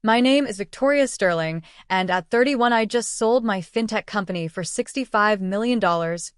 My name is Victoria Sterling, and at 31 I just sold my fintech company for $65 million,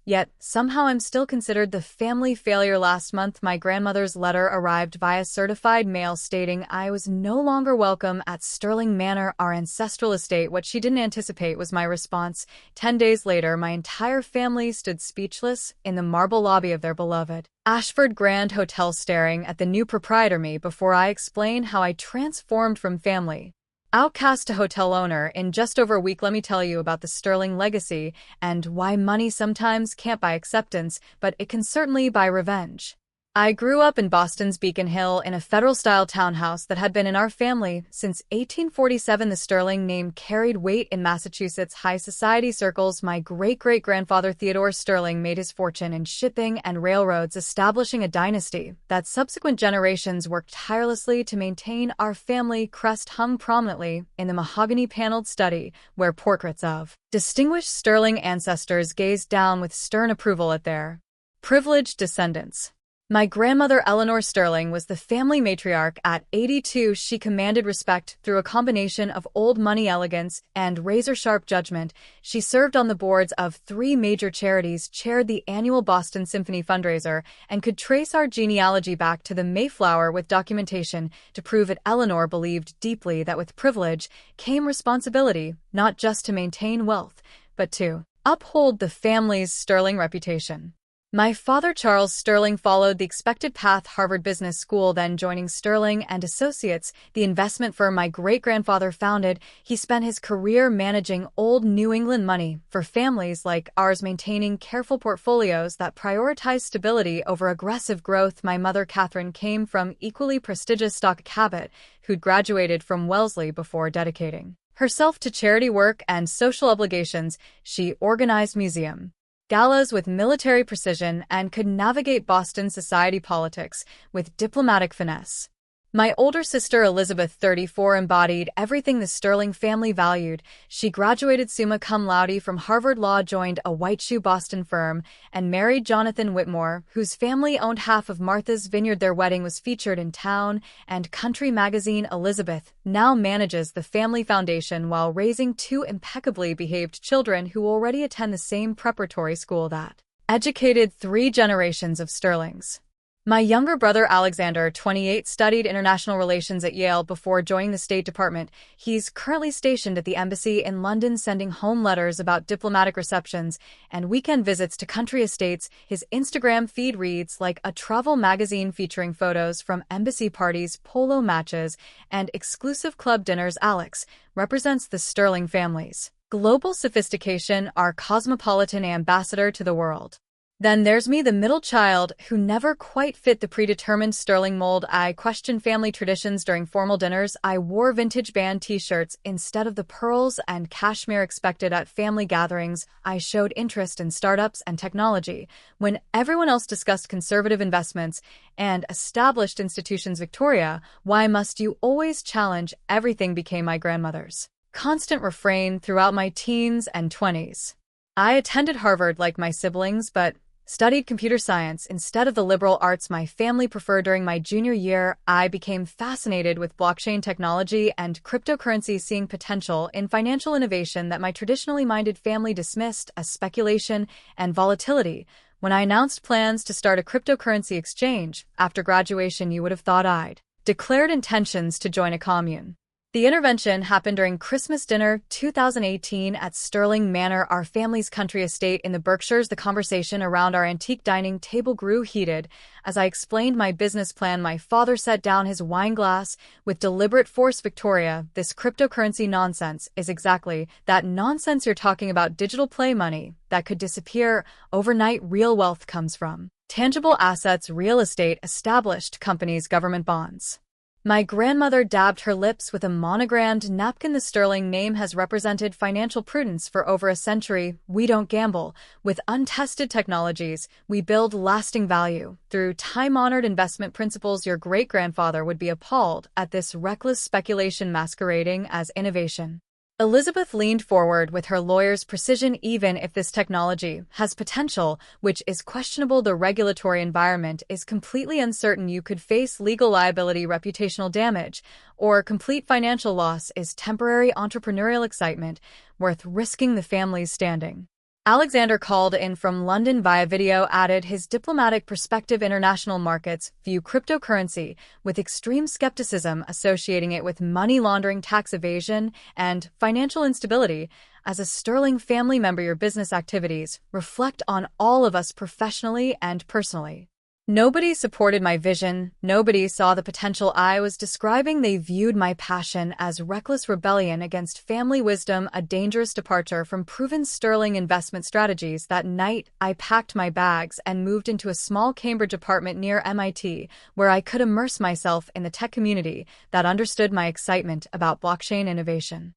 yet somehow I'm still considered the family failure. Last month, my grandmother's letter arrived via certified mail stating I was no longer welcome at Sterling Manor, our ancestral estate. What she didn't anticipate was my response. 10 days later, my entire family stood speechless in the marble lobby of their beloved Ashford Grand Hotel, staring at the new proprietor me before I explain how I transformed from family outcast to hotel owner in just over a week. Let me tell you about the Sterling legacy and why money sometimes can't buy acceptance, but it can certainly buy revenge. I grew up in Boston's Beacon Hill in a federal-style townhouse that had been in our family since 1847. The Sterling name carried weight in Massachusetts high society circles. My great-great-grandfather Theodore Sterling made his fortune in shipping and railroads, establishing a dynasty that subsequent generations worked tirelessly to maintain. Our family crest hung prominently in the mahogany-paneled study where portraits of distinguished Sterling ancestors gazed down with stern approval at their privileged descendants. My grandmother Eleanor Sterling was the family matriarch. At 82, she commanded respect through a combination of old money elegance and razor-sharp judgment. She served on the boards of 3 major charities, chaired the annual Boston Symphony fundraiser, and could trace our genealogy back to the Mayflower with documentation to prove it. Eleanor believed deeply that with privilege came responsibility, not just to maintain wealth, but to uphold the family's sterling reputation. My father, Charles Sterling, followed the expected path: Harvard Business School, then joining Sterling and Associates, the investment firm my great-grandfather founded. He spent his career managing old New England money for families like ours, maintaining careful portfolios that prioritized stability over aggressive growth. My mother, Catherine, came from equally prestigious stock Cabot, who'd graduated from Wellesley before dedicating herself to charity work and social obligations. She organized museum galas with military precision and could navigate Boston society politics with diplomatic finesse. My older sister Elizabeth, 34, embodied everything the Sterling family valued. She graduated summa cum laude from Harvard Law, joined a white shoe Boston firm, and married Jonathan Whitmore, whose family owned half of Martha's Vineyard. Their wedding was featured in Town and Country magazine. Elizabeth now manages the family foundation while raising 2 impeccably behaved children who already attend the same preparatory school that educated 3 generations of Sterlings. My younger brother Alexander, 28, studied international relations at Yale before joining the State Department. He's currently stationed at the embassy in London, sending home letters about diplomatic receptions and weekend visits to country estates. His Instagram feed reads like a travel magazine featuring photos from embassy parties, polo matches, and exclusive club dinners. Alex represents the Sterling family's global sophistication, our cosmopolitan ambassador to the world. Then there's me, the middle child, who never quite fit the predetermined Sterling mold. I questioned family traditions during formal dinners. I wore vintage band t-shirts instead of the pearls and cashmere expected at family gatherings. I showed interest in startups and technology when everyone else discussed conservative investments and established institutions. Victoria, why must you always challenge everything, became my grandmother's constant refrain throughout my teens and 20s. I attended Harvard like my siblings, but studied computer science instead of the liberal arts my family preferred. During my junior year, I became fascinated with blockchain technology and cryptocurrency, seeing potential in financial innovation that my traditionally minded family dismissed as speculation and volatility. When I announced plans to start a cryptocurrency exchange after graduation, you would have thought I'd declared intentions to join a commune. The intervention happened during Christmas dinner 2018 at Sterling Manor, our family's country estate in the Berkshires. The conversation around our antique dining table grew heated. As I explained my business plan, my father set down his wine glass with deliberate force. Victoria, this cryptocurrency nonsense is exactly that nonsense you're talking about: digital play money that could disappear overnight. Real wealth comes from tangible assets, real estate, established companies, government bonds. My grandmother dabbed her lips with a monogrammed napkin. The Sterling name has represented financial prudence for over a century. We don't gamble with untested technologies. We build lasting value through time-honored investment principles. Your great-grandfather would be appalled at this reckless speculation masquerading as innovation. Elizabeth leaned forward with her lawyer's precision. Even if this technology has potential, which is questionable, the regulatory environment is completely uncertain. You could face legal liability, reputational damage, or complete financial loss. Is temporary entrepreneurial excitement worth risking the family's standing? Alexander called in from London via video, added his diplomatic perspective. International markets view cryptocurrency with extreme skepticism, associating it with money laundering, tax evasion, and financial instability. As a Sterling family member, your business activities reflect on all of us professionally and personally. Nobody supported my vision. Nobody saw the potential I was describing. They viewed my passion as reckless rebellion against family wisdom, a dangerous departure from proven Sterling investment strategies. That night, I packed my bags and moved into a small Cambridge apartment near MIT, where I could immerse myself in the tech community that understood my excitement about blockchain innovation.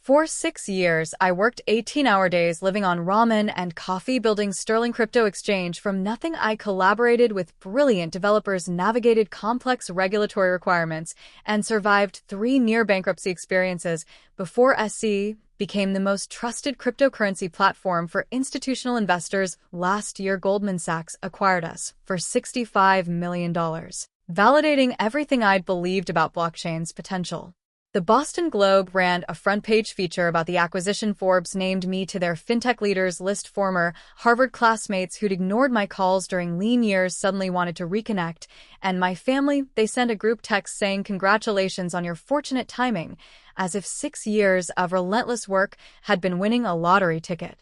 For 6 years, I worked 18-hour days, living on ramen and coffee, building Sterling crypto exchange from nothing. I collaborated with brilliant developers, navigated complex regulatory requirements, and survived 3 near-bankruptcy experiences before SC became the most trusted cryptocurrency platform for institutional investors. Last year, Goldman Sachs acquired us for $65 million, validating everything I'd believed about blockchain's potential. The Boston Globe ran a front-page feature about the acquisition. Forbes named me to their fintech leaders list. Former Harvard classmates who'd ignored my calls during lean years suddenly wanted to reconnect, and my family, they sent a group text saying, "Congratulations on your fortunate timing," as if 6 years of relentless work had been winning a lottery ticket.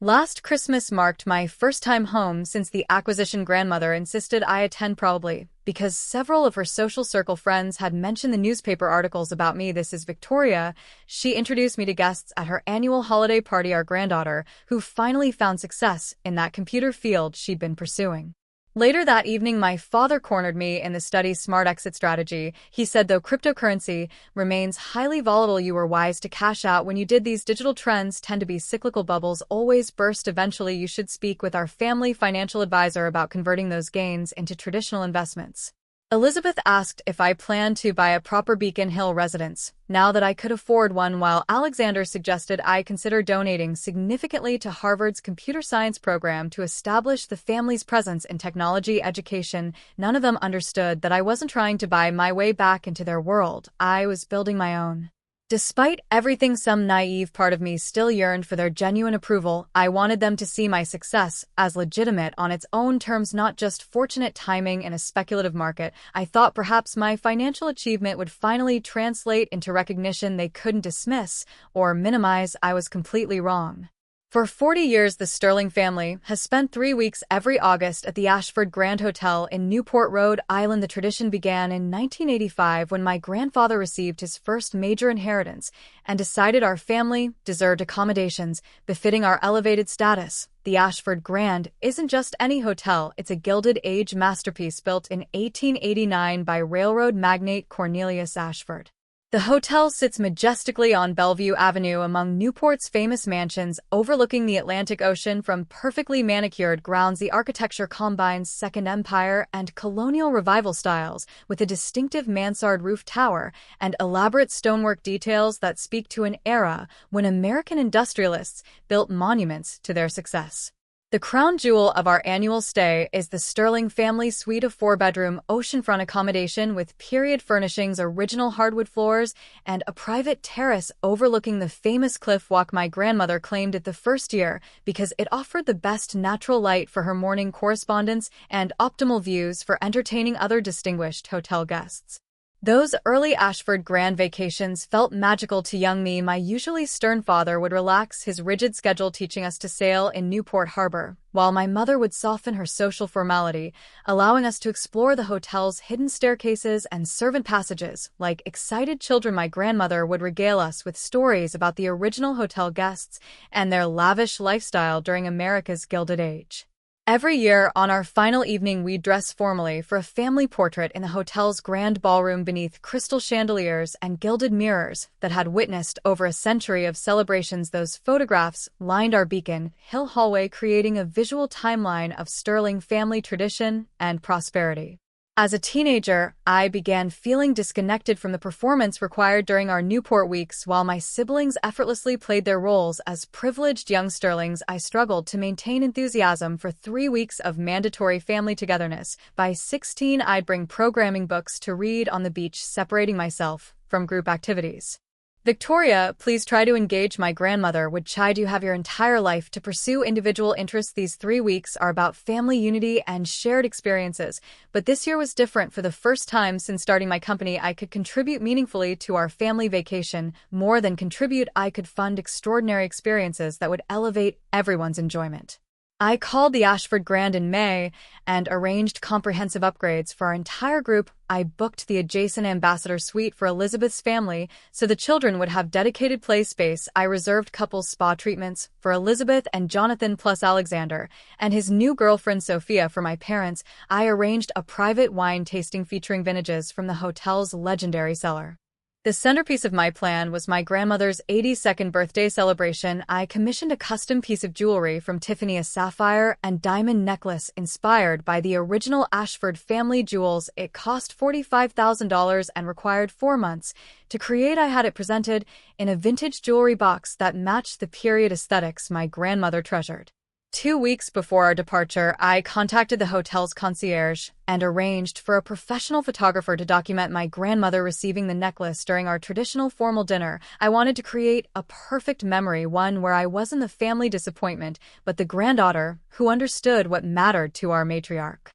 Last Christmas marked my first time home since the acquisition. Grandmother insisted I attend, probably because several of her social circle friends had mentioned the newspaper articles about me. "This is Victoria." She introduced me to guests at her annual holiday party, our granddaughter, who finally found success in that computer field she'd been pursuing. Later that evening, my father cornered me in the study's smart exit strategy. He said, "Though cryptocurrency remains highly volatile, you were wise to cash out when you did. These digital trends tend to be cyclical, bubbles always burst eventually. You should speak with our family financial advisor about converting those gains into traditional investments." Elizabeth asked if I planned to buy a proper Beacon Hill residence, now that I could afford one, while Alexander suggested I consider donating significantly to Harvard's computer science program to establish the family's presence in technology education. None of them understood that I wasn't trying to buy my way back into their world. I was building my own. Despite everything, some naive part of me still yearned for their genuine approval. I wanted them to see my success as legitimate on its own terms, not just fortunate timing in a speculative market. I thought perhaps my financial achievement would finally translate into recognition they couldn't dismiss or minimize. I was completely wrong. For 40 years, the Sterling family has spent 3 weeks every August at the Ashford Grand Hotel in Newport, Rhode Island. The tradition began in 1985 when my grandfather received his first major inheritance and decided our family deserved accommodations befitting our elevated status. The Ashford Grand isn't just any hotel, it's a Gilded Age masterpiece built in 1889 by railroad magnate Cornelius Ashford. The hotel sits majestically on Bellevue Avenue among Newport's famous mansions, overlooking the Atlantic Ocean from perfectly manicured grounds. The architecture combines Second Empire and colonial revival styles, with a distinctive mansard roof tower and elaborate stonework details that speak to an era when American industrialists built monuments to their success. The crown jewel of our annual stay is the Sterling family suite, a 4-bedroom oceanfront accommodation with period furnishings, original hardwood floors, and a private terrace overlooking the famous cliff walk. My grandmother claimed it the first year because it offered the best natural light for her morning correspondence and optimal views for entertaining other distinguished hotel guests. Those early Ashford Grand vacations felt magical to young me. My usually stern father would relax his rigid schedule, teaching us to sail in Newport Harbor, while my mother would soften her social formality, allowing us to explore the hotel's hidden staircases and servant passages. Like excited children, my grandmother would regale us with stories about the original hotel guests and their lavish lifestyle during America's Gilded Age. Every year, on our final evening, we'd dress formally for a family portrait in the hotel's grand ballroom beneath crystal chandeliers and gilded mirrors that had witnessed over a century of celebrations. Those photographs lined our Beacon Hill hallway, creating a visual timeline of Sterling family tradition and prosperity. As a teenager, I began feeling disconnected from the performance required during our Newport weeks. While my siblings effortlessly played their roles as privileged young Sterlings, I struggled to maintain enthusiasm for 3 weeks of mandatory family togetherness. By 16, I'd bring programming books to read on the beach, separating myself from group activities. Victoria, please try to engage. My grandmother would chide. You have your entire life to pursue individual interests. These 3 weeks are about family unity and shared experiences. But this year was different. For the first time since starting my company, I could contribute meaningfully to our family vacation. More than contribute, I could fund extraordinary experiences that would elevate everyone's enjoyment. I called the Ashford Grand in May and arranged comprehensive upgrades for our entire group. I booked the adjacent ambassador suite for Elizabeth's family so the children would have dedicated play space. I reserved couples spa treatments for Elizabeth and Jonathan plus Alexander and his new girlfriend Sophia. For my parents, I arranged a private wine tasting featuring vintages from the hotel's legendary cellar. The centerpiece of my plan was my grandmother's 82nd birthday celebration. I commissioned a custom piece of jewelry from Tiffany, a sapphire and diamond necklace inspired by the original Ashford family jewels. It cost $45,000 and required 4 months to create. I had it presented in a vintage jewelry box that matched the period aesthetics my grandmother treasured. 2 weeks before our departure, I contacted the hotel's concierge and arranged for a professional photographer to document my grandmother receiving the necklace during our traditional formal dinner. I wanted to create a perfect memory, one where I wasn't the family disappointment, but the granddaughter who understood what mattered to our matriarch.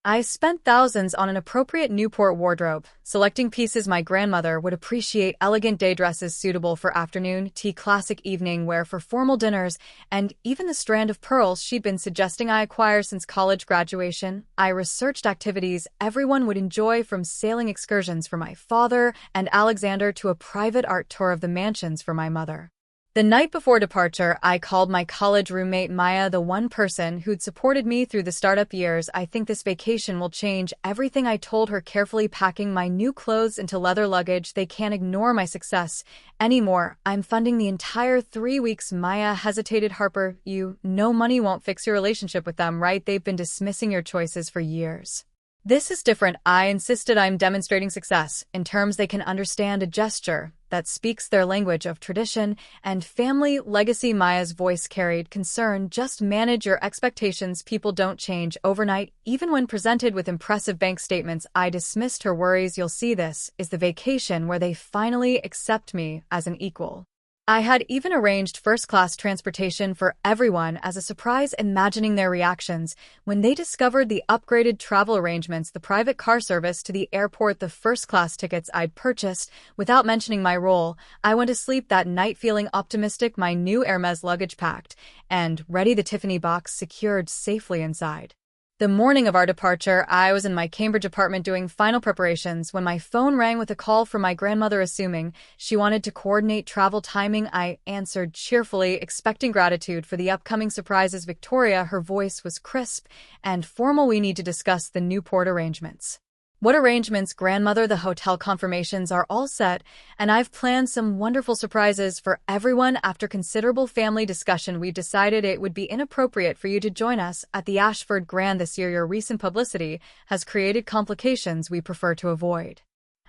I spent thousands on an appropriate Newport wardrobe, selecting pieces my grandmother would appreciate: elegant day dresses suitable for afternoon tea, classic evening wear for formal dinners, and even the strand of pearls she'd been suggesting I acquire since college graduation. I researched activities everyone would enjoy, from sailing excursions for my father and Alexander to a private art tour of the mansions for my mother. The night before departure, I called my college roommate Maya, the one person who'd supported me through the startup years. I think this vacation will change everything, I told her, carefully packing my new clothes into leather luggage. They can't ignore my success anymore. I'm funding the entire 3 weeks. Maya hesitated. Harper, you know money won't fix your relationship with them, right? They've been dismissing your choices for years. This is different. I insisted. I'm demonstrating success in terms they can understand, a gesture that speaks their language of tradition and family legacy. Maya's voice carried concern. Just manage your expectations. People don't change overnight, even when presented with impressive bank statements. I dismissed her worries. You'll see, this is the vacation where they finally accept me as an equal. I had even arranged first-class transportation for everyone as a surprise, imagining their reactions when they discovered the upgraded travel arrangements, the private car service to the airport, the first-class tickets I'd purchased without mentioning my role. I went to sleep that night feeling optimistic, my new Hermes luggage packed and ready, the Tiffany box secured safely inside. The morning of our departure, I was in my Cambridge apartment doing final preparations when my phone rang with a call from my grandmother. Assuming she wanted to coordinate travel timing, I answered cheerfully, expecting gratitude for the upcoming surprises. Victoria, her voice was crisp and formal. We need to discuss the Newport arrangements. What arrangements, grandmother? The hotel confirmations are all set, and I've planned some wonderful surprises for everyone. After considerable family discussion, we decided it would be inappropriate for you to join us at the Ashford Grand this year. Your recent publicity has created complications we prefer to avoid.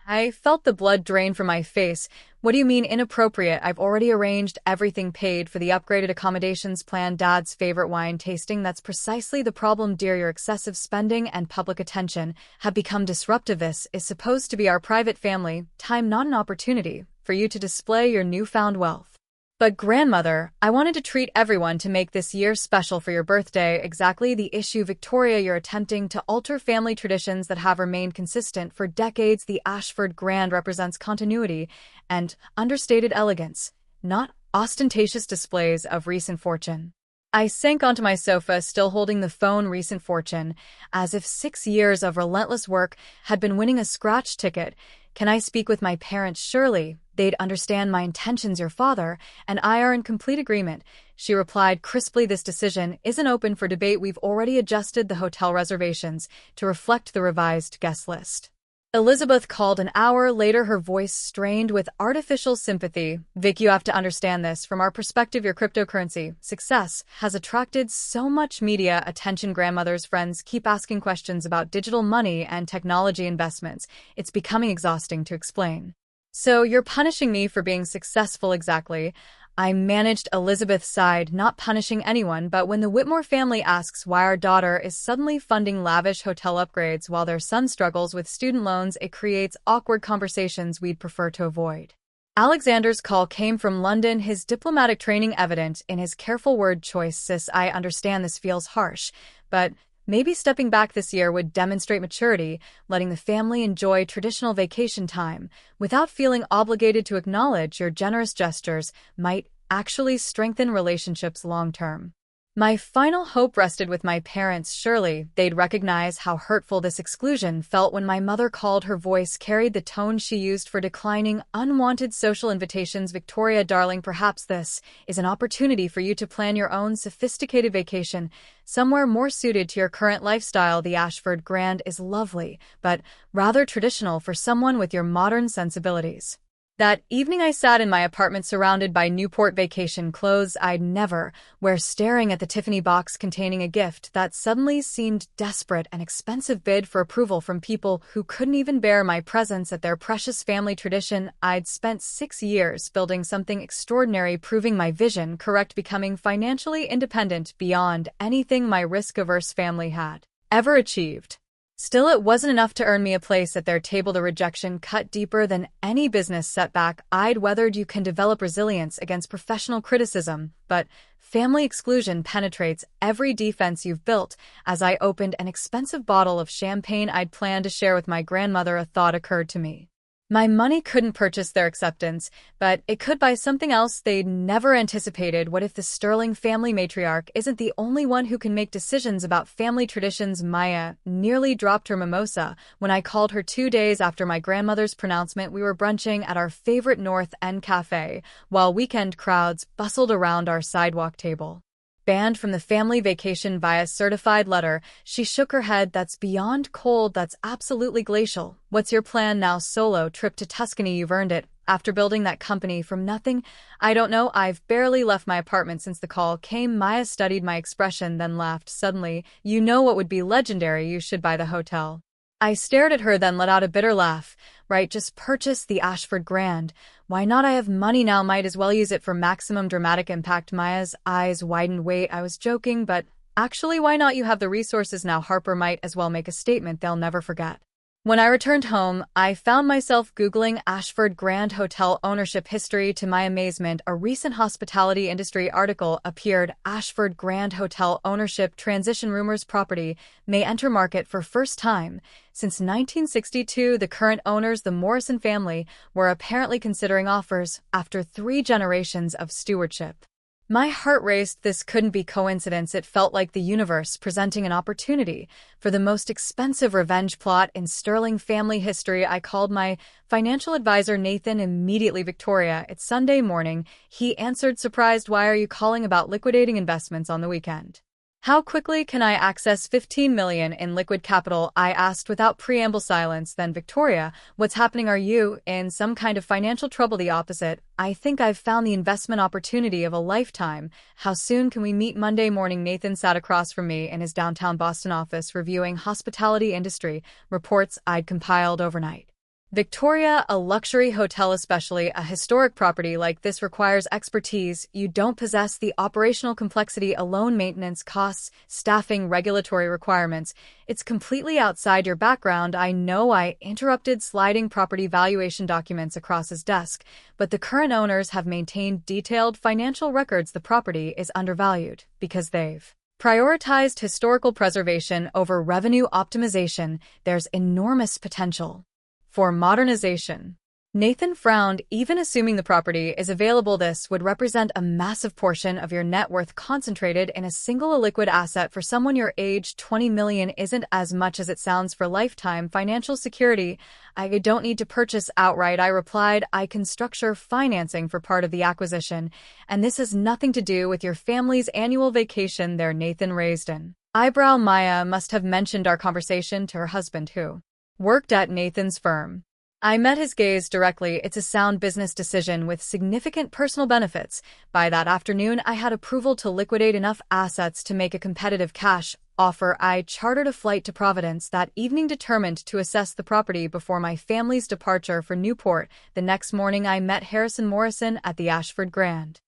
I felt the blood drain from my face. What do you mean inappropriate? I've already arranged everything, paid for the upgraded accommodations, planned Dad's favorite wine tasting. That's precisely the problem, dear. Your excessive spending and public attention have become disruptive. This is supposed to be our private family time, not an opportunity for you to display your newfound wealth. But grandmother, I wanted to treat everyone, to make this year special for your birthday. Exactly the issue, Victoria. You're attempting to alter family traditions that have remained consistent for decades. The Ashford Grand represents continuity and understated elegance, not ostentatious displays of recent fortune. I sank onto my sofa, still holding the phone. Recent fortune, as if 6 years of relentless work had been winning a scratch ticket. Can I speak with my parents? Surely they'd understand my intentions. Your father and I are in complete agreement, she replied crisply. This decision isn't open for debate. We've already adjusted the hotel reservations to reflect the revised guest list. Elizabeth called an hour later, her voice strained with artificial sympathy. Vic, you have to understand this. From our perspective, your cryptocurrency success has attracted so much media attention. Grandmother's friends keep asking questions about digital money and technology investments. It's becoming exhausting to explain. So you're punishing me for being successful, exactly. I managed. Elizabeth sighed, not punishing anyone, but when the Whitmore family asks why our daughter is suddenly funding lavish hotel upgrades while their son struggles with student loans, it creates awkward conversations we'd prefer to avoid. Alexander's call came from London, his diplomatic training evident in his careful word choice. Sis, I understand this feels harsh, but maybe stepping back this year would demonstrate maturity, letting the family enjoy traditional vacation time without feeling obligated to acknowledge your generous gestures might actually strengthen relationships long term. My final hope rested with my parents. Surely they'd recognize how hurtful this exclusion felt when my mother called. Her voice carried the tone she used for declining unwanted social invitations. Victoria, darling, perhaps this is an opportunity for you to plan your own sophisticated vacation, somewhere more suited to your current lifestyle. The Ashford Grand is lovely, but rather traditional for someone with your modern sensibilities. That evening I sat in my apartment surrounded by Newport vacation clothes I'd never wear, staring at the Tiffany box containing a gift that suddenly seemed desperate, an expensive bid for approval from people who couldn't even bear my presence at their precious family tradition. I'd spent 6 years building something extraordinary, proving my vision correct, becoming financially independent beyond anything my risk-averse family had ever achieved. Still, it wasn't enough to earn me a place at their table. The rejection cut deeper than any business setback I'd weathered. You can develop resilience against professional criticism, but family exclusion penetrates every defense you've built. As I opened an expensive bottle of champagne I'd planned to share with my grandmother, a thought occurred to me. My money couldn't purchase their acceptance, but it could buy something else they'd never anticipated. What if the Sterling family matriarch isn't the only one who can make decisions about family traditions? Maya nearly dropped her mimosa when I called her 2 days after my grandmother's pronouncement. We were brunching at our favorite North End cafe, while weekend crowds bustled around our sidewalk table. Banned from the family vacation via certified letter, she shook her head. That's beyond cold, that's absolutely glacial. What's your plan now? Solo trip to Tuscany, you've earned it. After building that company from nothing? I don't know, I've barely left my apartment since the call came. Maya studied my expression, then laughed suddenly. You know what would be legendary? You should buy the hotel. I stared at her, then let out a bitter laugh. Right, just purchase the Ashford Grand. Why not? I have money now, might as well use it for maximum dramatic impact. Maya's eyes widened. Wait, I was joking, but actually, why not? You have the resources now. Harper might as well make a statement they'll never forget. When I returned home, I found myself Googling Ashford Grand Hotel ownership history. To my amazement, a recent hospitality industry article appeared. Ashford Grand Hotel ownership transition rumors. Property may enter market for first time. Since 1962, the current owners, the Morrison family, were apparently considering offers after 3 generations of stewardship. My heart raced. This couldn't be coincidence. It felt like the universe presenting an opportunity for the most expensive revenge plot in Sterling family history. I called my financial advisor, Nathan, immediately. Victoria, it's Sunday morning. He answered, surprised. Why are you calling? About liquidating investments on the weekend. How quickly can I access $15 million in liquid capital? I asked without preamble. Silence. Then, Victoria, what's happening? Are you in some kind of financial trouble? The opposite. I think I've found the investment opportunity of a lifetime. How soon can we meet? Monday morning. Nathan sat across from me in his downtown Boston office, reviewing hospitality industry reports I'd compiled overnight. Victoria, a luxury hotel, especially a historic property like this, requires expertise you don't possess. The operational complexity alone, maintenance costs, staffing, regulatory requirements. It's completely outside your background. I know. I interrupted, sliding property valuation documents across his desk, but the current owners have maintained detailed financial records. The property is undervalued because they've prioritized historical preservation over revenue optimization. There's enormous potential for modernization. Nathan frowned. Even assuming the property is available, this would represent a massive portion of your net worth concentrated in a single illiquid asset. For someone your age, $20 million isn't as much as it sounds for lifetime financial security. I don't need to purchase outright, I replied. I can structure financing for part of the acquisition, and this has nothing to do with your family's annual vacation there. Nathan raised an eyebrow. Maya must have mentioned our conversation to her husband, who Worked at Nathan's firm. I met his gaze directly. It's a sound business decision with significant personal benefits. By that afternoon, I had approval to liquidate enough assets to make a competitive cash offer. I chartered a flight to Providence that evening, determined to assess the property before my family's departure for Newport. The next morning, I met Harrison Morrison at the Ashford Grand.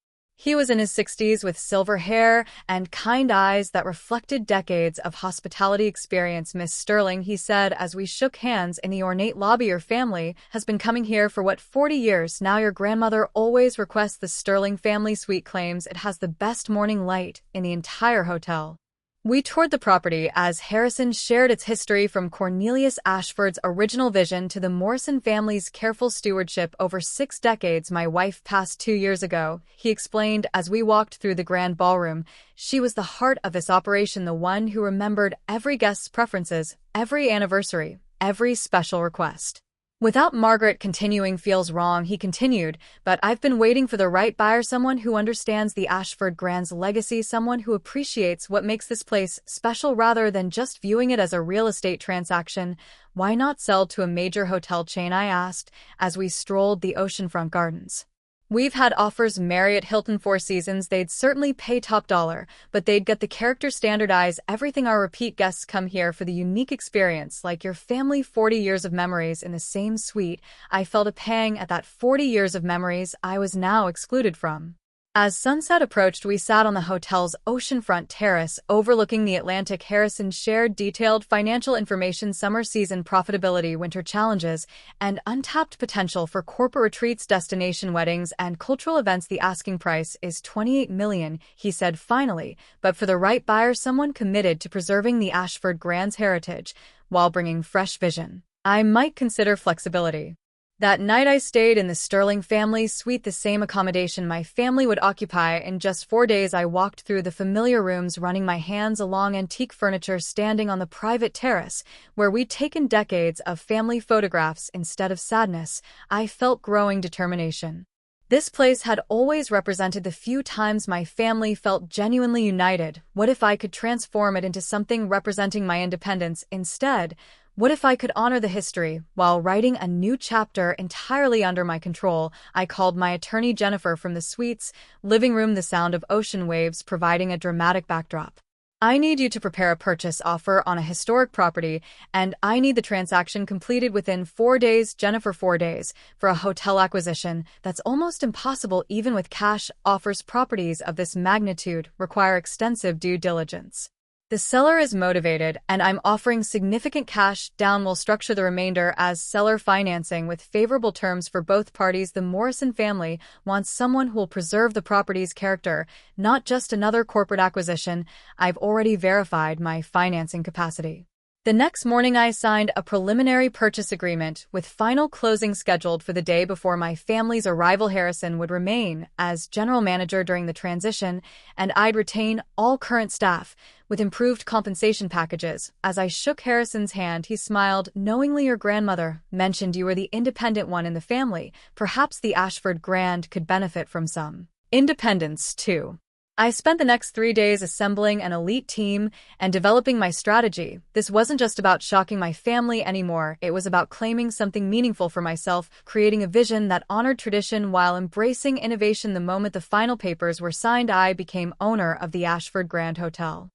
He was in his 60s with silver hair and kind eyes that reflected decades of hospitality experience. "Miss Sterling," he said as we shook hands in the ornate lobby, "your family has been coming here for 40 years now. Your grandmother always requests the Sterling family suite, claims it has the best morning light in the entire hotel." We toured the property as Harrison shared its history, from Cornelius Ashford's original vision to the Morrison family's careful stewardship over 6 decades. "My wife passed 2 years ago," he explained as we walked through the grand ballroom. "She was the heart of this operation, the one who remembered every guest's preferences, every anniversary, every special request." Without Margaret continuing feels wrong, he continued, "But I've been waiting for the right buyer, someone who understands the Ashford Grand's legacy, someone who appreciates what makes this place special rather than just viewing it as a real estate transaction." "Why not sell to a major hotel chain?" I asked as we strolled the oceanfront gardens. "We've had offers. Marriott, Hilton, Four Seasons. They'd certainly pay top dollar, but they'd get the character, standardize everything. Our repeat guests come here for the unique experience, like your family. 40 years of memories in the same suite." I felt a pang at that. 40 years of memories I was now excluded from. As sunset approached, we sat on the hotel's oceanfront terrace overlooking the Atlantic. Harrison shared detailed financial information: summer season profitability, winter challenges, and untapped potential for corporate retreats, destination weddings, and cultural events. "The asking price is $28 million, he said finally, "but for the right buyer, someone committed to preserving the Ashford Grand's heritage while bringing fresh vision, I might consider flexibility." That night I stayed in the Sterling family suite, the same accommodation my family would occupy in just 4 days. I walked through the familiar rooms, running my hands along antique furniture, standing on the private terrace where we'd taken decades of family photographs. Instead of sadness, I felt growing determination. This place had always represented the few times my family felt genuinely united. What if I could transform it into something representing my independence instead? What if I could honor the history while writing a new chapter entirely under my control? I called my attorney, Jennifer, from the suite's living room, the sound of ocean waves providing a dramatic backdrop. "I need you to prepare a purchase offer on a historic property, and I need the transaction completed within 4 days." "Jennifer, 4 days? For a hotel acquisition? That's almost impossible even with cash offers. Properties of this magnitude require extensive due diligence. The seller is motivated, and I'm offering significant cash down. We'll structure the remainder as seller financing with favorable terms for both parties. The Morrison family wants someone who will preserve the property's character, not just another corporate acquisition. I've already verified my financing capacity." The next morning I signed a preliminary purchase agreement with final closing scheduled for the day before my family's arrival. Harrison would remain as general manager during the transition, and I'd retain all current staff, with improved compensation packages. As I shook Harrison's hand, he smiled knowingly. "Your grandmother mentioned you were the independent one in the family. Perhaps the Ashford Grand could benefit from some independence, too." I spent the next 3 days assembling an elite team and developing my strategy. This wasn't just about shocking my family anymore. It was about claiming something meaningful for myself, creating a vision that honored tradition while embracing innovation. The moment the final papers were signed, I became owner of the Ashford Grand Hotel.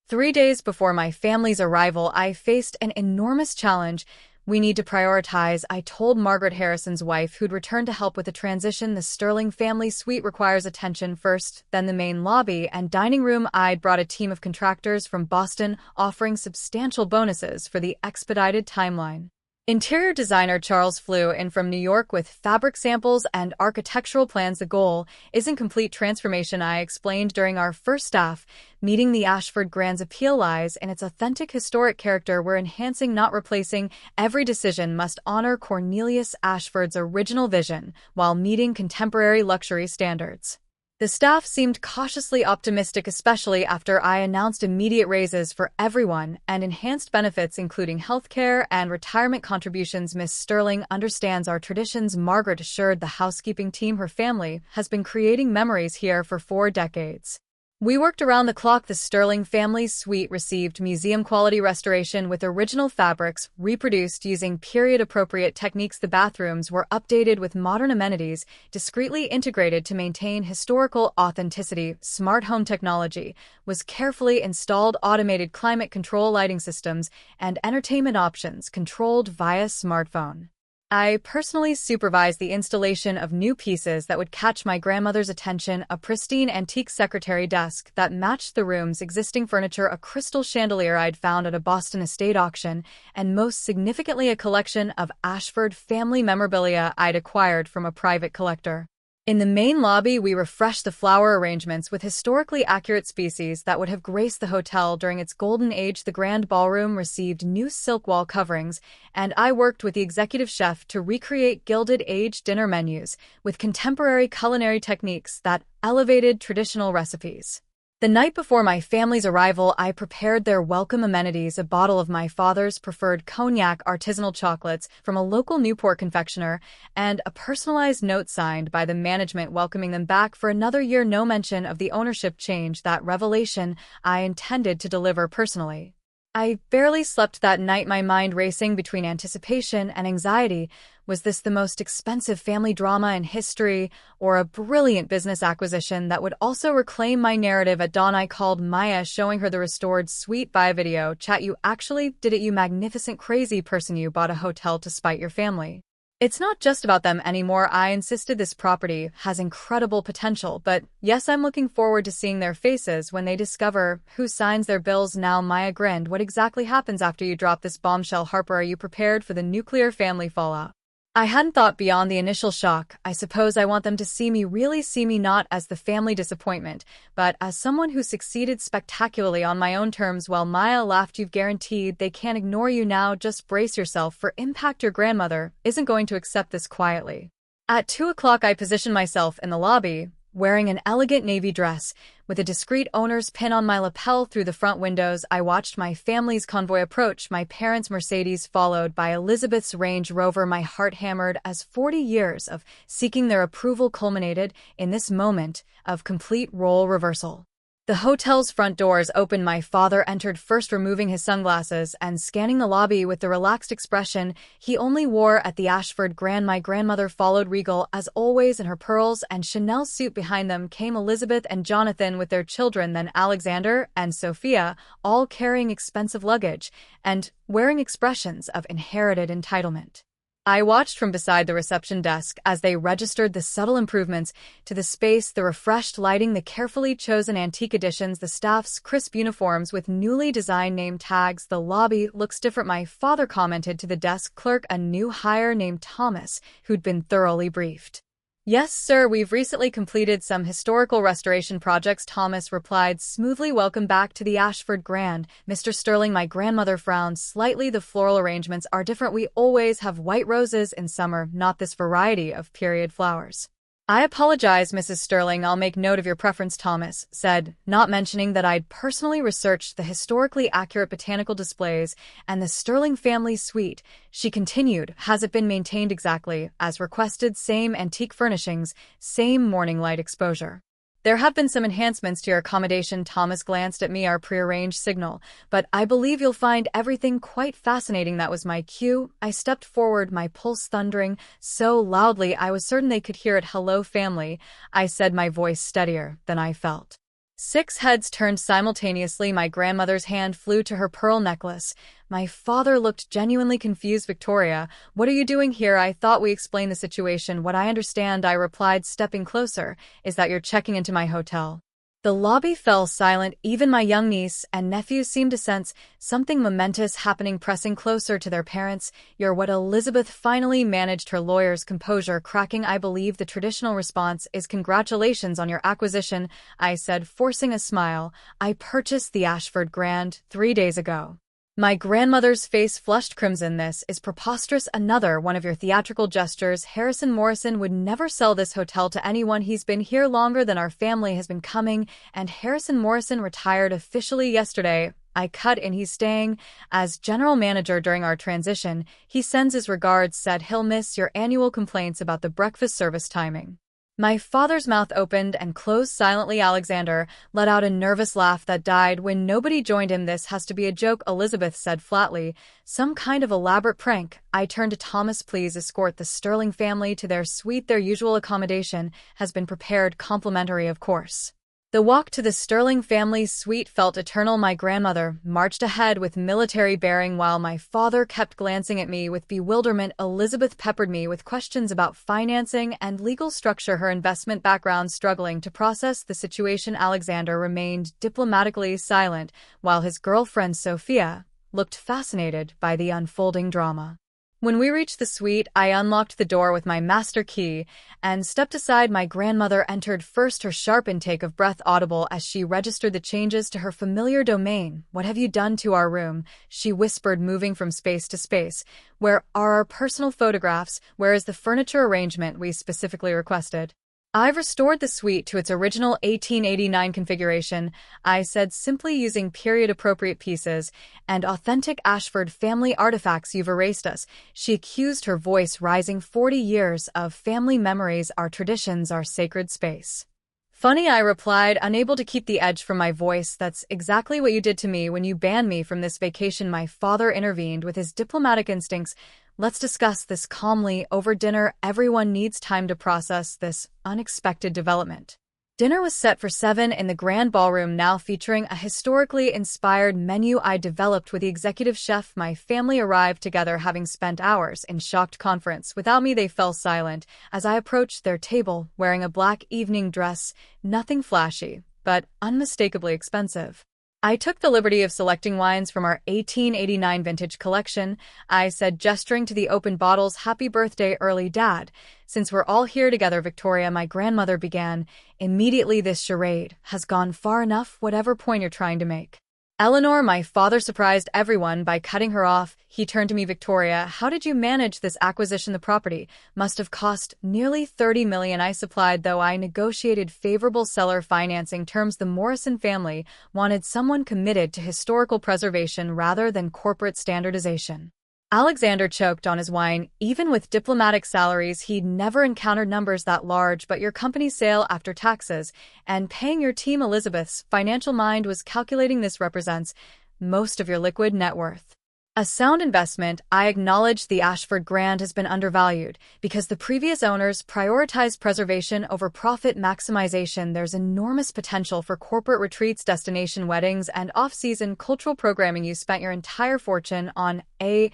3 days before my family's arrival, I faced an enormous challenge. "We need to prioritize," I told Margaret, Harrison's wife, who'd returned to help with the transition. "The Sterling family suite requires attention first, then the main lobby and dining room." I'd brought a team of contractors from Boston, offering substantial bonuses for the expedited timeline. Interior designer Charles flew in from New York with fabric samples and architectural plans. "The goal isn't complete transformation," I explained during our first staff meeting. "The Ashford Grand's appeal lies in its authentic historic character. We're enhancing, not replacing. Every decision must honor Cornelius Ashford's original vision while meeting contemporary luxury standards." The staff seemed cautiously optimistic, especially after I announced immediate raises for everyone and enhanced benefits including healthcare and retirement contributions. "Miss Sterling understands our traditions," Margaret assured the housekeeping team. "Her family has been creating memories here for 4 decades. We worked around the clock. The Sterling family suite received museum-quality restoration with original fabrics reproduced using period-appropriate techniques. The bathrooms were updated with modern amenities, discreetly integrated to maintain historical authenticity. Smart home technology was carefully installed, automated climate control lighting systems, and entertainment options controlled via smartphone. I personally supervised the installation of new pieces that would catch my grandmother's attention: a pristine antique secretary desk that matched the room's existing furniture, a crystal chandelier I'd found at a Boston estate auction, and most significantly a collection of Ashford family memorabilia I'd acquired from a private collector. In the main lobby, we refreshed the flower arrangements with historically accurate species that would have graced the hotel during its golden age. The grand ballroom received new silk wall coverings, and I worked with the executive chef to recreate Gilded Age dinner menus with contemporary culinary techniques that elevated traditional recipes. The night before my family's arrival, I prepared their welcome amenities: a bottle of my father's preferred cognac, artisanal chocolates from a local Newport confectioner, and a personalized note signed by the management welcoming them back for another year. No mention of the ownership change, that revelation I intended to deliver personally. I barely slept that night, my mind racing between anticipation and anxiety. Was this the most expensive family drama in history, or a brilliant business acquisition that would also reclaim my narrative? At dawn, I called Maya, showing her the restored suite by video chat. "You actually did it, you magnificent crazy person. You bought a hotel to spite your family. It's not just about them anymore," I insisted. "This property has incredible potential, but yes, I'm looking forward to seeing their faces when they discover who signs their bills now." Maya grinned. "What exactly happens after you drop this bombshell, Harper? Are you prepared for the nuclear family fallout?" I hadn't thought beyond the initial shock. "I suppose I want them to see me, really see me, not as the family disappointment, but as someone who succeeded spectacularly on my own terms." While Maya laughed, "You've guaranteed they can't ignore you now. Just brace yourself for impact. Your grandmother isn't going to accept this quietly." At 2 o'clock, I positioned myself in the lobby, wearing an elegant navy dress, with a discreet owner's pin on my lapel. Through the front windows, I watched my family's convoy approach. My parents' Mercedes, followed by Elizabeth's Range Rover. My heart hammered as 40 years of seeking their approval culminated in this moment of complete role reversal. The hotel's front doors opened. My father entered first, removing his sunglasses and scanning the lobby with the relaxed expression he only wore at the Ashford Grand. My grandmother followed, regal as always in her pearls and Chanel suit. Behind them came Elizabeth and Jonathan with their children, then Alexander and Sophia, all carrying expensive luggage and wearing expressions of inherited entitlement. I watched from beside the reception desk as they registered the subtle improvements to the space: the refreshed lighting, the carefully chosen antique additions, the staff's crisp uniforms with newly designed name tags. "The lobby looks different," my father commented to the desk clerk, a new hire named Thomas, who'd been thoroughly briefed. "Yes, sir, we've recently completed some historical restoration projects," Thomas replied smoothly. "Welcome back to the Ashford Grand, Mr. Sterling." My grandmother frowned slightly. "The floral arrangements are different. We always have white roses in summer, not this variety of period flowers." "I apologize, Mrs. Sterling. I'll make note of your preference," Thomas said, not mentioning that I'd personally researched the historically accurate botanical displays and the Sterling family suite. She continued, "Has it been maintained exactly as requested? Same antique furnishings, same morning light exposure?" "There have been some enhancements to your accommodation." Thomas glanced at me, "our prearranged signal, but I believe you'll find everything quite fascinating." That was my cue. I stepped forward, my pulse thundering so loudly I was certain they could hear it. "Hello, family," I said, my voice steadier than I felt. 6 heads turned simultaneously. My grandmother's hand flew to her pearl necklace. My father looked genuinely confused. "Victoria, what are you doing here? I thought we explained the situation." "What I understand," I replied, stepping closer, "is that you're checking into my hotel." The lobby fell silent. Even my young niece and nephews seemed to sense something momentous happening, pressing closer to their parents. "You're what?" Elizabeth finally managed her lawyer's composure, cracking. "I believe the traditional response is congratulations on your acquisition," I said, forcing a smile. "I purchased the Ashford Grand 3 days ago." My grandmother's face flushed crimson. "This is preposterous. Another one of your theatrical gestures. Harrison Morrison would never sell this hotel to anyone. He's been here longer than our family has been coming, and Harrison Morrison retired officially yesterday," I cut in. "He's staying as general manager during our transition. He sends his regards. Said he'll miss your annual complaints about the breakfast service timing." My father's mouth opened and closed silently. Alexander let out a nervous laugh that died when nobody joined him. This has to be a joke, Elizabeth said flatly. Some kind of elaborate prank. I turned to Thomas. Please escort the Sterling family to their suite. Their usual accommodation has been prepared, complimentary of course. The walk to the Sterling family's suite felt eternal. My grandmother marched ahead with military bearing while my father kept glancing at me with bewilderment. Elizabeth peppered me with questions about financing and legal structure, her investment background. Struggling to process the situation, Alexander remained diplomatically silent, while his girlfriend Sophia looked fascinated by the unfolding drama. When we reached the suite, I unlocked the door with my master key and stepped aside. My grandmother entered first, her sharp intake of breath audible as she registered the changes to her familiar domain. What have you done to our room? She whispered, moving from space to space. Where are our personal photographs? Where is the furniture arrangement we specifically requested? I've restored the suite to its original 1889 configuration, I said, simply using period-appropriate pieces and authentic Ashford family artifacts. You've erased us, she accused, her voice rising. 40 years of family memories, our traditions, our sacred space. Funny, I replied, unable to keep the edge from my voice. That's exactly what you did to me when you banned me from this vacation. My father intervened with his diplomatic instincts. Let's discuss this calmly over dinner. Everyone needs time to process this unexpected development. Dinner was set for 7 in the grand ballroom, now featuring a historically inspired menu I developed with the executive chef. My family arrived together, having spent hours in shocked conference. Without me, they fell silent as I approached their table, wearing a black evening dress, nothing flashy, but unmistakably expensive. I took the liberty of selecting wines from our 1889 vintage collection, I said, gesturing to the open bottles. Happy birthday, early Dad. Since we're all here together, Victoria, my grandmother began. Immediately, this charade has gone far enough, whatever point you're trying to make. Eleanor, my father surprised everyone by cutting her off. He turned to me. Victoria, how did you manage this acquisition? The property must have cost nearly $30 million, I supplied, though I negotiated favorable seller financing terms. The Morrison family wanted someone committed to historical preservation rather than corporate standardization. Alexander choked on his wine. Even with diplomatic salaries, he'd never encountered numbers that large. But your company's sale after taxes and paying your team, Elizabeth's financial mind was calculating, this represents most of your liquid net worth. A sound investment. I acknowledge the Ashford Grand has been undervalued because the previous owners prioritized preservation over profit maximization. There's enormous potential for corporate retreats, destination weddings, and off-season cultural programming. You spent your entire fortune on a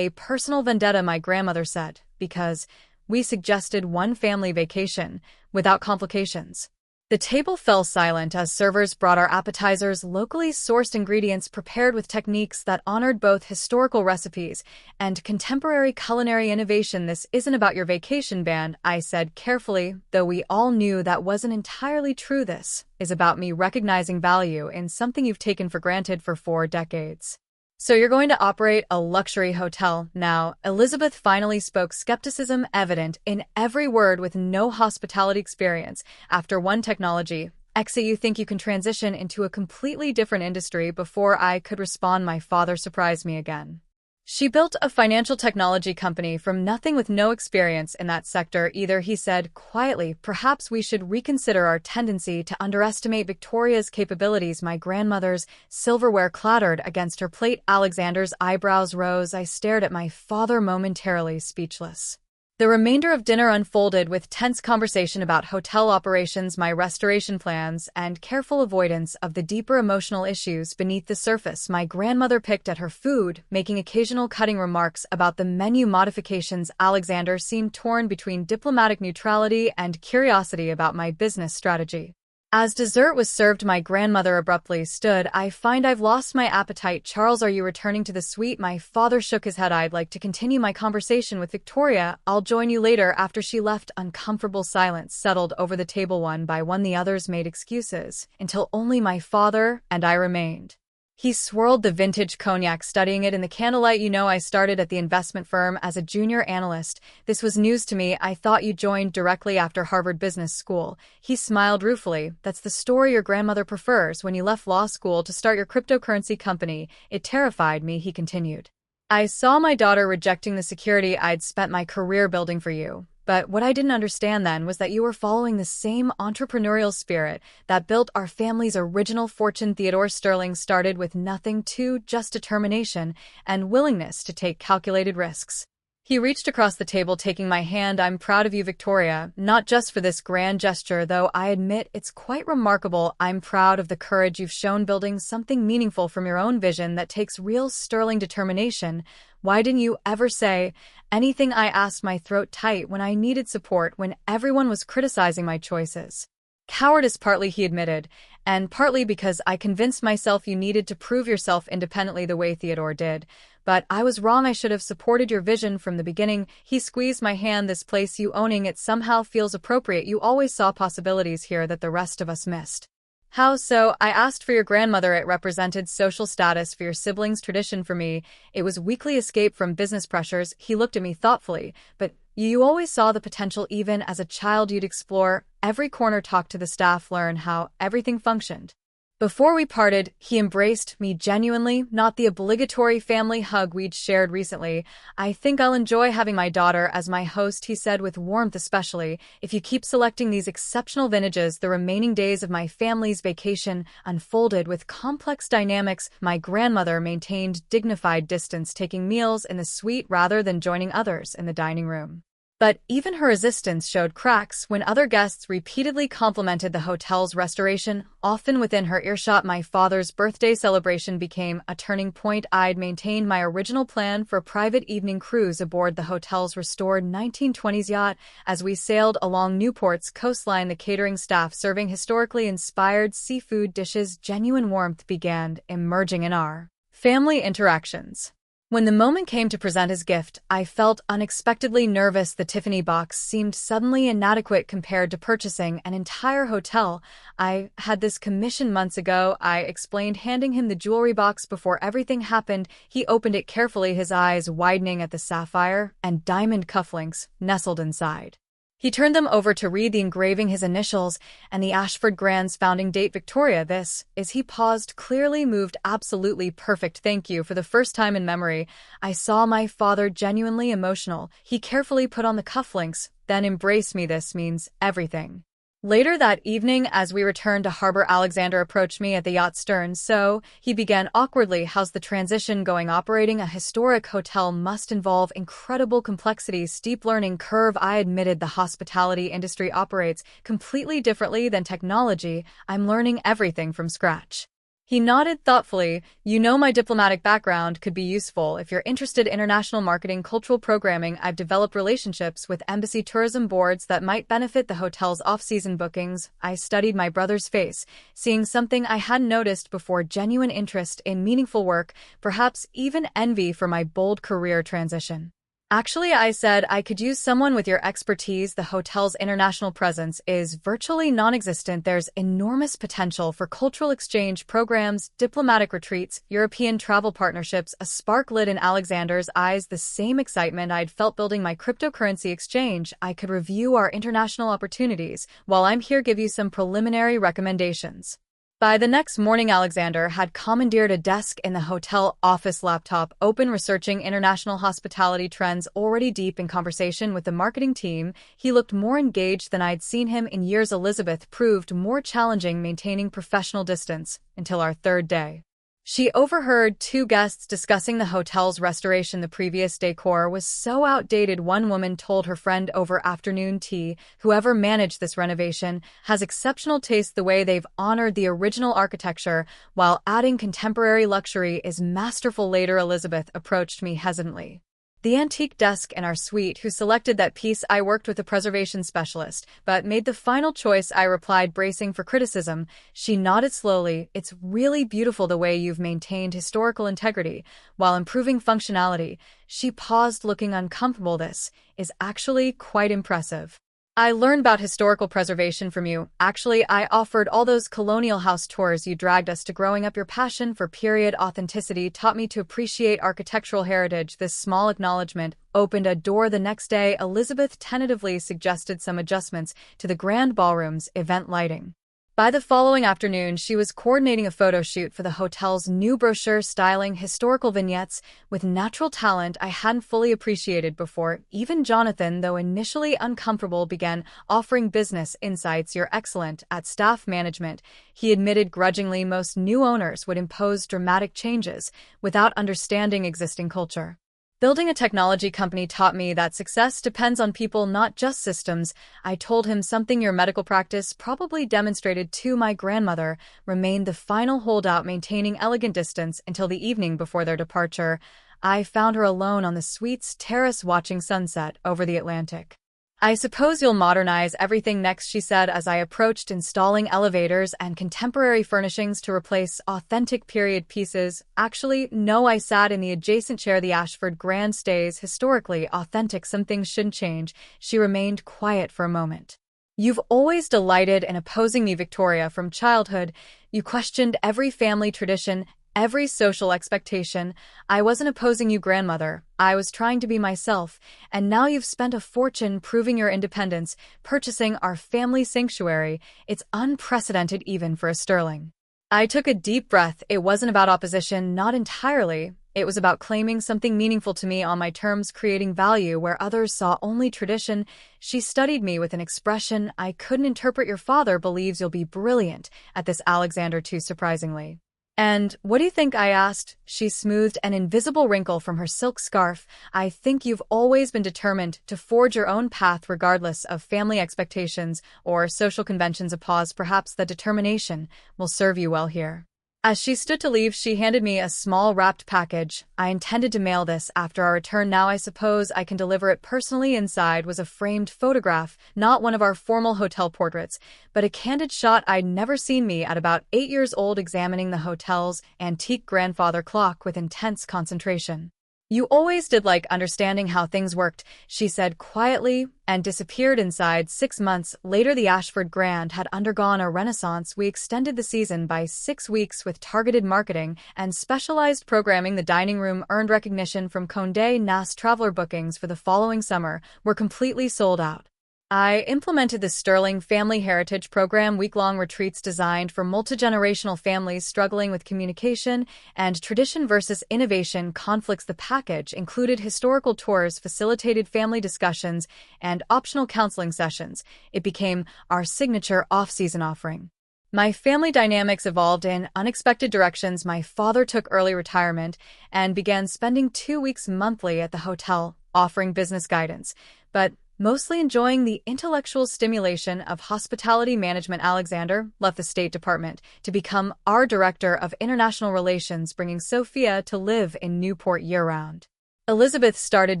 personal vendetta, my grandmother said, because we suggested one family vacation without complications. The table fell silent as servers brought our appetizers, locally sourced ingredients prepared with techniques that honored both historical recipes and contemporary culinary innovation. This isn't about your vacation ban, I said carefully, though we all knew that wasn't entirely true. This is about me recognizing value in something you've taken for granted for 4 decades. So you're going to operate a luxury hotel now? Elizabeth finally spoke, skepticism evident in every word. With no hospitality experience after one technology exit, you think you can transition into a completely different industry? Before I could respond, my father surprised me again. She built a financial technology company from nothing with no experience in that sector either, he said quietly. Perhaps we should reconsider our tendency to underestimate Victoria's capabilities. My grandmother's silverware clattered against her plate. Alexander's eyebrows rose. I stared at my father, momentarily speechless. The remainder of dinner unfolded with tense conversation about hotel operations, my restoration plans, and careful avoidance of the deeper emotional issues beneath the surface. My grandmother picked at her food, making occasional cutting remarks about the menu modifications. Alexander seemed torn between diplomatic neutrality and curiosity about my business strategy. As dessert was served, my grandmother abruptly stood. I find I've lost my appetite. Charles, are you returning to the suite? My father shook his head. I'd like to continue my conversation with Victoria. I'll join you later. After she left, uncomfortable silence settled over the table. One by one, the others made excuses, until only my father and I remained. He swirled the vintage cognac, studying it in the candlelight. You know, I started at the investment firm as a junior analyst. This was news to me. I thought you joined directly after Harvard Business School. He smiled ruefully. That's the story your grandmother prefers. When you left law school to start your cryptocurrency company, it terrified me, he continued. I saw my daughter rejecting the security I'd spent my career building for you. But what I didn't understand then was that you were following the same entrepreneurial spirit that built our family's original fortune. Theodore Sterling started with nothing to just determination and willingness to take calculated risks. He reached across the table, taking my hand. I'm proud of you, Victoria, not just for this grand gesture, though I admit it's quite remarkable. I'm proud of the courage you've shown building something meaningful from your own vision that takes real sterling determination. Why didn't you ever say anything? I asked, my throat tight, when I needed support, when everyone was criticizing my choices. Cowardice, partly, he admitted, and partly because I convinced myself you needed to prove yourself independently the way Theodore did. But I was wrong. I should have supported your vision from the beginning. He squeezed my hand. This place, you owning it somehow feels appropriate. You always saw possibilities here that the rest of us missed. How so? I asked. For your grandmother, it represented social status. For your siblings, tradition. For me, it was weekly escape from business pressures. He looked at me thoughtfully. But you always saw the potential. Even as a child, you'd explore every corner, talk to the staff, learn how everything functioned. Before we parted, he embraced me genuinely, not the obligatory family hug we'd shared recently. I think I'll enjoy having my daughter as my host, he said with warmth, especially if you keep selecting these exceptional vintages. The remaining days of my family's vacation unfolded with complex dynamics. My grandmother maintained dignified distance, taking meals in the suite rather than joining others in the dining room. But even her resistance showed cracks when other guests repeatedly complimented the hotel's restoration, often within her earshot. My father's birthday celebration became a turning point. I'd maintained my original plan for a private evening cruise aboard the hotel's restored 1920s yacht. As we sailed along Newport's coastline, the catering staff serving historically inspired seafood dishes, genuine warmth began emerging in our family interactions. When the moment came to present his gift, I felt unexpectedly nervous. The Tiffany box seemed suddenly inadequate compared to purchasing an entire hotel. I had this commission months ago, I explained, handing him the jewelry box before everything happened. He opened it carefully, his eyes widening at the sapphire and diamond cufflinks nestled inside. He turned them over to read the engraving, his initials, and the Ashford Grand's founding date. Victoria, this is, he paused, clearly moved. Absolutely perfect, thank you. For the first time in memory, I saw my father genuinely emotional. He carefully put on the cufflinks, then embraced me. This means everything. Later that evening, as we returned to harbor, Alexander approached me at the yacht's stern. So, he began awkwardly, how's the transition going? Operating a historic hotel must involve incredible complexity, steep learning curve. I admitted the hospitality industry operates completely differently than technology. I'm learning everything from scratch. He nodded thoughtfully. You know, my diplomatic background could be useful if you're interested. International marketing, cultural programming. I've developed relationships with embassy tourism boards that might benefit the hotel's off-season bookings. I studied my brother's face, seeing something I hadn't noticed before, genuine interest in meaningful work, perhaps even envy for my bold career transition. Actually, I said, I could use someone with your expertise. The hotel's international presence is virtually non-existent. There's enormous potential for cultural exchange programs, diplomatic retreats, European travel partnerships. A spark lit in Alexander's eyes, the same excitement I'd felt building my cryptocurrency exchange. I could review our international opportunities while I'm here, give you some preliminary recommendations. By the next morning, Alexander had commandeered a desk in the hotel office, laptop open, researching international hospitality trends. Already deep in conversation with the marketing team, he looked more engaged than I'd seen him in years. Elizabeth proved more challenging maintaining professional distance until our third day. She overheard two guests discussing the hotel's restoration. The previous decor was so outdated, one woman told her friend over afternoon tea. Whoever managed this renovation has exceptional taste. The way they've honored the original architecture while adding contemporary luxury is masterful. Later, Elizabeth approached me hesitantly. The antique desk in our suite, who selected that piece? I worked with a preservation specialist, but made the final choice, I replied, bracing for criticism. She nodded slowly. It's really beautiful the way you've maintained historical integrity while improving functionality. She paused, looking uncomfortable. This is actually quite impressive. I learned about historical preservation from you. Actually, I offered all those colonial house tours you dragged us to. Growing up, your passion for period authenticity taught me to appreciate architectural heritage. This small acknowledgement opened a door. The next day, Elizabeth tentatively suggested some adjustments to the grand ballroom's event lighting. By the following afternoon, she was coordinating a photo shoot for the hotel's new brochure styling historical vignettes with natural talent I hadn't fully appreciated before. Even Jonathan, though initially uncomfortable, began offering business insights. "You're excellent at staff management," he admitted grudgingly. Most new owners would impose dramatic changes without understanding existing culture. "Building a technology company taught me that success depends on people, not just systems," I told him. "Something your medical practice probably demonstrated too." My grandmother remained the final holdout, maintaining elegant distance until the evening before their departure. I found her alone on the suite's terrace watching sunset over the Atlantic. "I suppose you'll modernize everything next," she said as I approached, installing elevators and contemporary furnishings to replace authentic period pieces. "Actually, no," I sat in the adjacent chair. "The Ashford Grand stays historically authentic. Some things shouldn't change." She remained quiet for a moment. "You've always delighted in opposing me, Victoria, from childhood. You questioned every family tradition, every social expectation." "I wasn't opposing you, grandmother. I was trying to be myself. And now you've spent a fortune proving your independence, purchasing our family sanctuary. It's unprecedented even for a Sterling." I took a deep breath. It wasn't about opposition, not entirely. It was about claiming something meaningful to me on my terms, creating value where others saw only tradition. She studied me with an expression I couldn't interpret. "Your father believes you'll be brilliant at this, Alexander, too surprisingly." "And what do you think?" I asked. She smoothed an invisible wrinkle from her silk scarf. "I think you've always been determined to forge your own path regardless of family expectations or social conventions." A pause. "Perhaps the determination will serve you well here." As she stood to leave, she handed me a small wrapped package. "I intended to mail this after our return. Now I suppose I can deliver it personally." Inside was a framed photograph, not one of our formal hotel portraits, but a candid shot I'd never seen, me at about 8 years old, examining the hotel's antique grandfather clock with intense concentration. "You always did like understanding how things worked," she said quietly, and disappeared inside. 6 months later, the Ashford Grand had undergone a renaissance. We extended the season by 6 weeks with targeted marketing and specialized programming. The dining room earned recognition from Condé Nast. Traveler bookings for the following summer were completely sold out. I implemented the Sterling Family Heritage Program, week-long retreats designed for multi-generational families struggling with communication and tradition versus innovation conflicts. The package included historical tours, facilitated family discussions, and optional counseling sessions. It became our signature off-season offering. My family dynamics evolved in unexpected directions. My father took early retirement and began spending 2 weeks monthly at the hotel, offering business guidance, but mostly enjoying the intellectual stimulation of hospitality management. Alexander left the State Department to become our Director of International Relations, bringing Sophia to live in Newport year-round. Elizabeth started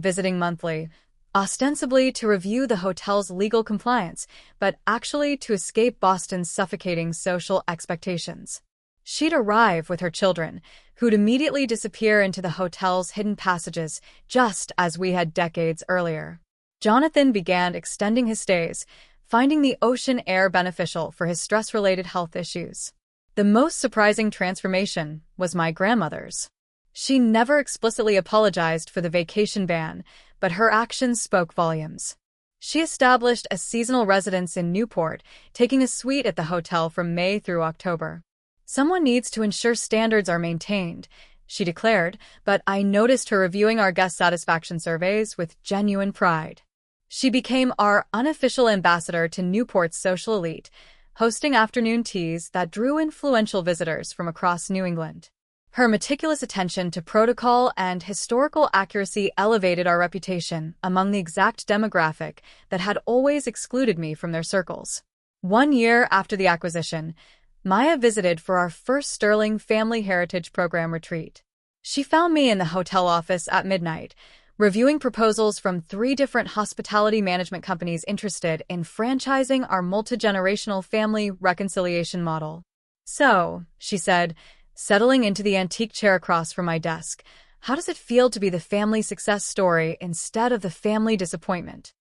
visiting monthly, ostensibly to review the hotel's legal compliance, but actually to escape Boston's suffocating social expectations. She'd arrive with her children, who'd immediately disappear into the hotel's hidden passages, just as we had decades earlier. Jonathan began extending his stays, finding the ocean air beneficial for his stress-related health issues. The most surprising transformation was my grandmother's. She never explicitly apologized for the vacation ban, but her actions spoke volumes. She established a seasonal residence in Newport, taking a suite at the hotel from May through October. "Someone needs to ensure standards are maintained," she declared, but I noticed her reviewing our guest satisfaction surveys with genuine pride. She became our unofficial ambassador to Newport's social elite, hosting afternoon teas that drew influential visitors from across New England. Her meticulous attention to protocol and historical accuracy elevated our reputation among the exact demographic that had always excluded me from their circles. 1 year after the acquisition, Maya visited for our first Sterling Family Heritage Program retreat. She found me in the hotel office at midnight, reviewing proposals from 3 different hospitality management companies interested in franchising our multi-generational family reconciliation model. "So," she said, settling into the antique chair across from my desk, "how does it feel to be the family success story instead of the family disappointment?"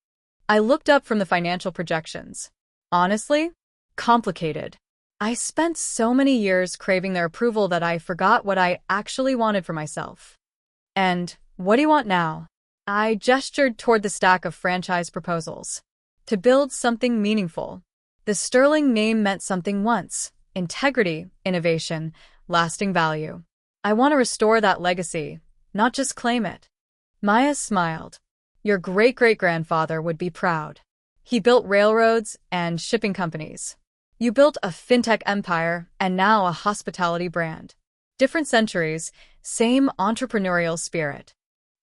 I looked up from the financial projections. "Honestly, complicated. I spent so many years craving their approval that I forgot what I actually wanted for myself." "And what do you want now?" I gestured toward the stack of franchise proposals. "To build something meaningful. The Sterling name meant something once: integrity, innovation, lasting value. I want to restore that legacy, not just claim it. Maya smiled. Your great-great-grandfather would be proud. He built railroads and shipping companies. You built a fintech empire and now a hospitality brand. Different centuries, same entrepreneurial spirit.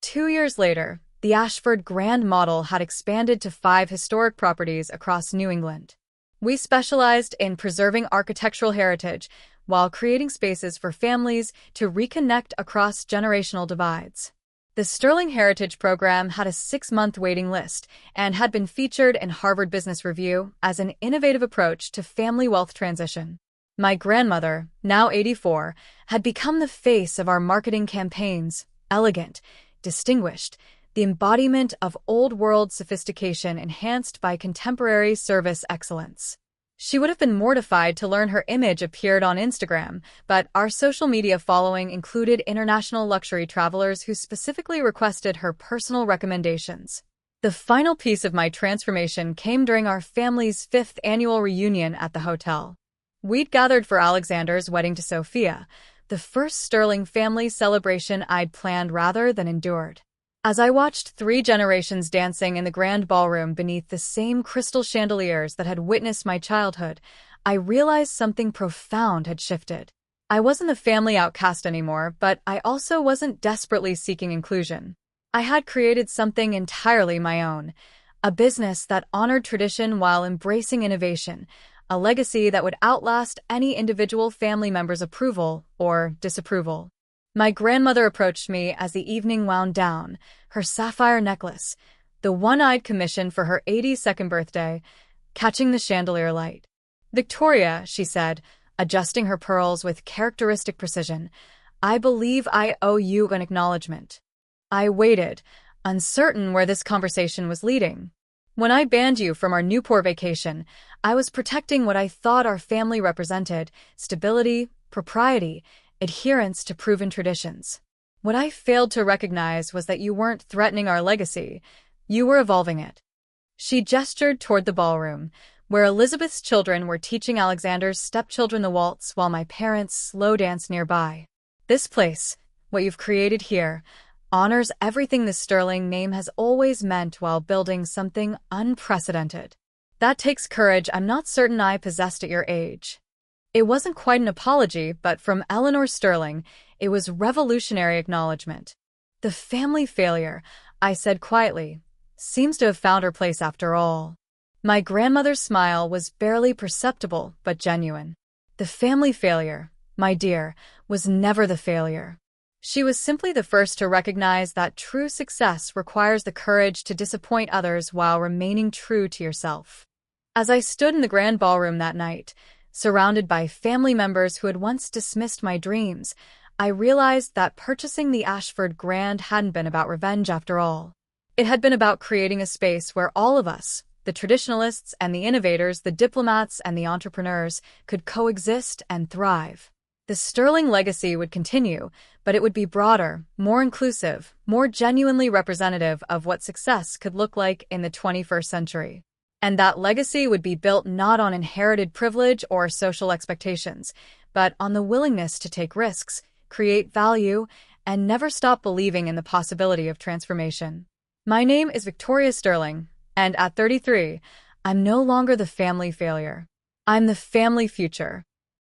2 years later, the Ashford Grand model had expanded to 5 historic properties across New England. We specialized in preserving architectural heritage while creating spaces for families to reconnect across generational divides. The Sterling Heritage Program had a 6-month waiting list and had been featured in Harvard Business Review as an innovative approach to family wealth transition. My grandmother, now 84, had become the face of our marketing campaigns, elegant, distinguished, the embodiment of old-world sophistication enhanced by contemporary service excellence. She would have been mortified to learn her image appeared on Instagram, but our social media following included international luxury travelers who specifically requested her personal recommendations. The final piece of my transformation came during our family's 5th annual reunion at the hotel. We'd gathered for Alexander's wedding to Sophia, the first Sterling family celebration I'd planned rather than endured. As I watched 3 generations dancing in the grand ballroom beneath the same crystal chandeliers that had witnessed my childhood, I realized something profound had shifted. I wasn't the family outcast anymore, but I also wasn't desperately seeking inclusion. I had created something entirely my own, a business that honored tradition while embracing innovation, a legacy that would outlast any individual family member's approval or disapproval. My grandmother approached me as the evening wound down, her sapphire necklace, the one I'd commissioned for her 82nd birthday, catching the chandelier light. "Victoria," she said, adjusting her pearls with characteristic precision, "I believe I owe you an acknowledgement." I waited, uncertain where this conversation was leading. When I banned you from our Newport vacation, I was protecting what I thought our family represented: stability, propriety, adherence to proven traditions. What I failed to recognize was that you weren't threatening our legacy, you were evolving it. She gestured toward the ballroom, where Elizabeth's children were teaching Alexander's stepchildren the waltz while my parents slow danced nearby. This place, what you've created here, honors everything the Sterling name has always meant while building something unprecedented. That takes courage I'm not certain I possessed at your age. It wasn't quite an apology, but from Eleanor Sterling, it was revolutionary acknowledgement. The family failure, I said quietly, seems to have found her place after all. My grandmother's smile was barely perceptible but genuine. The family failure, my dear, was never the failure. She was simply the first to recognize that true success requires the courage to disappoint others while remaining true to yourself. As I stood in the grand ballroom that night, surrounded by family members who had once dismissed my dreams, I realized that purchasing the Ashford Grand hadn't been about revenge after all. It had been about creating a space where all of us, the traditionalists and the innovators, the diplomats and the entrepreneurs, could coexist and thrive. The Sterling legacy would continue, but it would be broader, more inclusive, more genuinely representative of what success could look like in the 21st century. And that legacy would be built not on inherited privilege or social expectations, but on the willingness to take risks, create value, and never stop believing in the possibility of transformation. My name is Victoria Sterling, and at 33, I'm no longer the family failure. I'm the family future.